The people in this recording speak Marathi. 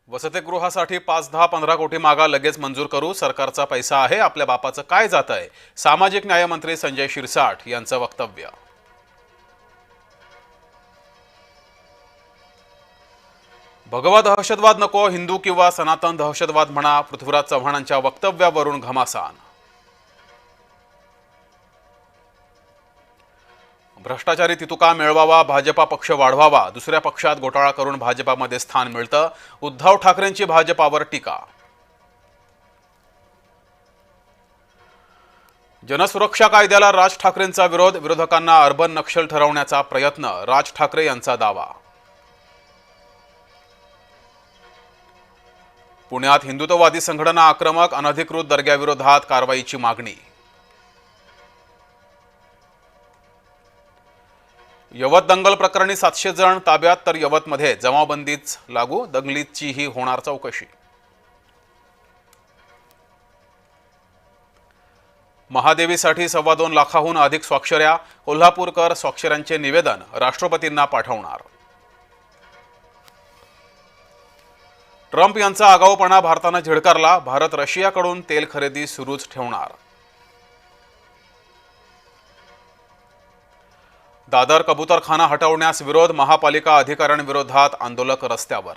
वसतिगृहासाठी 5-10-15 कोटी मागा लगेच मंजूर करू, सरकारचा पैसा आहे, आपल्या बापाचं काय जात आहे? सामाजिक न्यायमंत्री संजय शिरसाट यांचं वक्तव्य. भगवा दहशतवाद नको, हिंदू किंवा सनातन दहशतवाद म्हणा, पृथ्वीराज चव्हाणांच्या वक्तव्यावरून घमासान. भ्रष्टाचारी तितुका मिळवावा, भाजपा पक्ष वाढवावा, दुसऱ्या पक्षात घोटाळा करून भाजपामध्ये स्थान मिळतं, उद्धव ठाकरेंची भाजपावर टीका. जनसुरक्षा कायद्याला राज ठाकरेंचा विरोध, विरोधकांना अर्बन नक्षल ठरवण्याचा प्रयत्न, राज ठाकरे यांचा दावा. पुण्यात हिंदुत्ववादी संघटना आक्रमक, अनधिकृत दर्ग्याविरोधात कारवाईची मागणी. यवत दंगल प्रकरणी 700 जण ताब्यात, तर यवतमध्ये जमावबंदीच लागू, दंगलीचीही होणार चौकशी. महादेवीसाठी 2.25 लाखाहून अधिक स्वाक्षऱ्या, कोल्हापूरकर स्वाक्षऱ्यांचे निवेदन राष्ट्रपतींना पाठवणार. ट्रम्प यांचा आगाऊपणा भारतानं झिडकारला, भारत रशियाकडून तेल खरेदी सुरूच ठेवणार. दादर कबूतरखाना हटवण्यास विरोध, महापालिका अधिकाऱ्यांविरोधात आंदोलक रस्त्यावर.